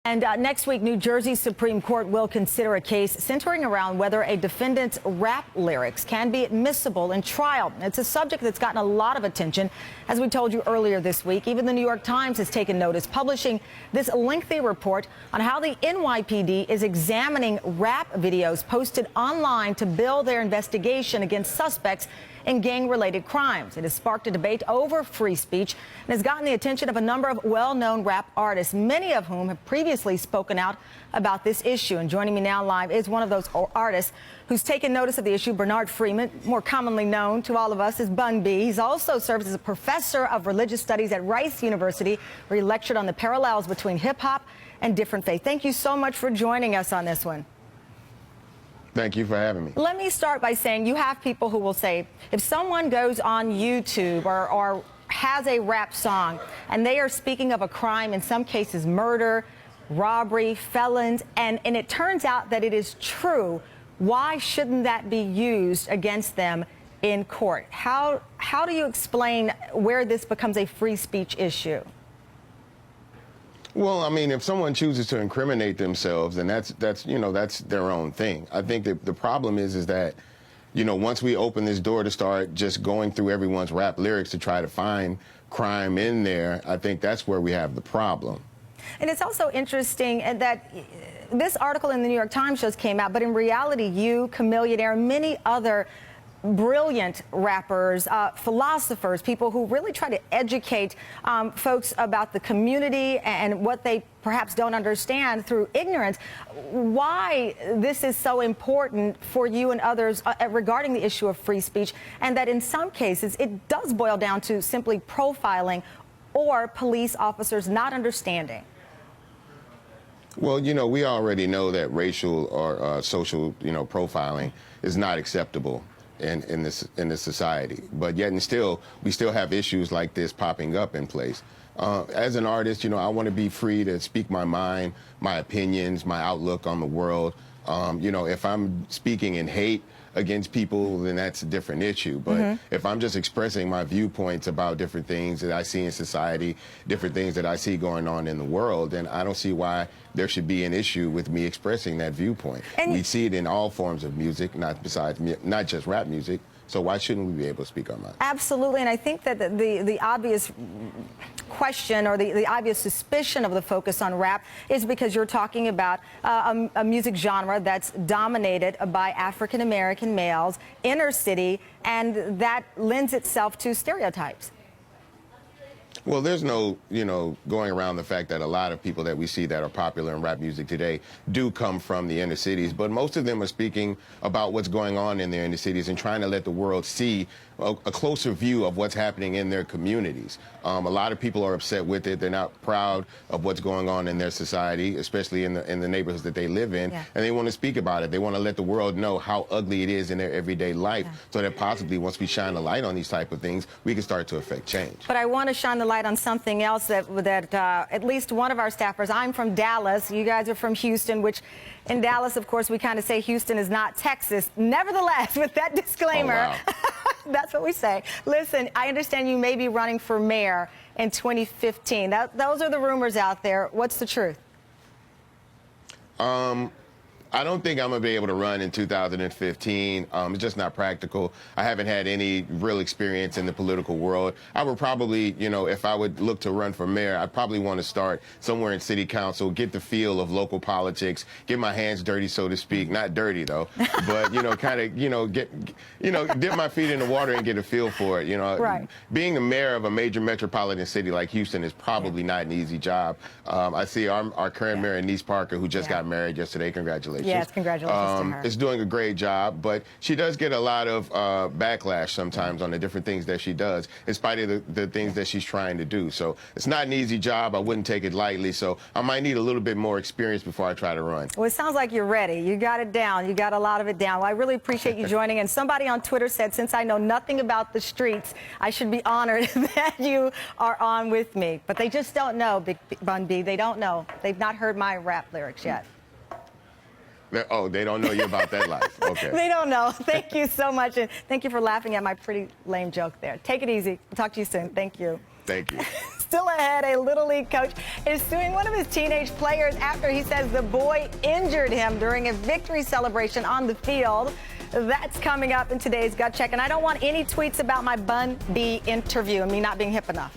And next week, New Jersey Supreme Court will consider a case centering around whether a defendant's rap lyrics can be admissible in trial. It's a subject that's gotten a lot of attention. As we told you earlier this week, even the New York Times has taken notice, publishing this lengthy report on how the NYPD is examining rap videos posted online to build their investigation against suspects in gang-related crimes. It has sparked a debate over free speech and has gotten the attention of a number of well-known rap artists, many of whom have previously spoken out about this issue. And joining me now live is one of those artists who's taken notice of the issue, Bun B Freeman, more commonly known to all of us as Bun B. He's also served as a professor of religious studies at Rice University, where he lectured on the parallels between hip-hop and different faiths. Thank you so much for joining us on this one. Thank you for having me. Let me start by saying you have people who will say if someone goes on YouTube or has a rap song and they are speaking of a crime, in some cases murder, robbery, felons, and it turns out that it is true, why shouldn't that be used against them in court? How do you explain where this becomes a free speech issue? Well, I mean, if someone chooses to incriminate themselves, then that's their own thing. I think that the problem is that, once we open this door to start just going through everyone's rap lyrics to try to find crime in there, I think that's where we have the problem. And it's also interesting that this article in the New York Times just came out, but in reality, you, Chamillionaire, many other brilliant rappers, philosophers, people who really try to educate folks about the community and what they perhaps don't understand through ignorance. Why this is so important for you and others regarding the issue of free speech, and that in some cases it does boil down to simply profiling or police officers not understanding. Well, we already know that racial or social, profiling is not acceptable in this society, but yet and still we still have issues like this popping up in place. As an artist, I want to be free to speak my mind, my opinions, my outlook on the world. If I'm speaking in hate against people, then that's a different issue. But if I'm just expressing my viewpoints about different things that I see in society, different things that I see going on in the world, then I don't see why there should be an issue with me expressing that viewpoint. And we see it in all forms of music, not just rap music. So why shouldn't we be able to speak our mind? Absolutely, and I think that the obvious question or the obvious suspicion of the focus on rap is because you're talking about a music genre that's dominated by African-American males, inner city, and that lends itself to stereotypes. Well, there's no, going around the fact that a lot of people that we see that are popular in rap music today do come from the inner cities, but most of them are speaking about what's going on in their inner cities and trying to let the world see a closer view of what's happening in their communities. A lot of people are upset with it. They're not proud of what's going on in their society, especially in the neighborhoods that they live in, and they want to speak about it. They want to let the world know how ugly it is in their everyday life, so that possibly once we shine a light on these type of things, we can start to affect change. But I want to shine the light on something else that at least one of our staffers, I'm from Dallas, you guys are from Houston, which in Dallas, of course, we kind of say Houston is not Texas. Nevertheless, with that disclaimer, oh, wow. That's what we say. Listen, I understand you may be running for mayor in 2015. Those are the rumors out there. What's the truth? I don't think I'm going to be able to run in 2015. It's just not practical. I haven't had any real experience in the political world. I would probably, if I would look to run for mayor, I'd probably want to start somewhere in city council, get the feel of local politics, get my hands dirty, so to speak. Not dirty, though, but, kind of, dip my feet in the water and get a feel for it. Right. Being the mayor of a major metropolitan city like Houston is probably not an easy job. I see our current mayor, Niece Parker, who just got married yesterday. Congratulations. Yes, congratulations to her. Is doing a great job, but she does get a lot of backlash sometimes on the different things that she does, in spite of the things that she's trying to do. So it's not an easy job. I wouldn't take it lightly. So I might need a little bit more experience before I try to run. Well, it sounds like you're ready. You got it down. You got a lot of it down. Well, I really appreciate you joining. And somebody on Twitter said, since I know nothing about the streets, I should be honored that you are on with me. But they just don't know, Bun B. They don't know. They've not heard my rap lyrics yet. Oh, they don't know you about that life. Okay. They don't know. Thank you so much. And thank you for laughing at my pretty lame joke there. Take it easy. I'll talk to you soon. Thank you. Thank you. Still ahead, a Little League coach is suing one of his teenage players after he says the boy injured him during a victory celebration on the field. That's coming up in today's Gut Check. And I don't want any tweets about my Bun B interview and me not being hip enough.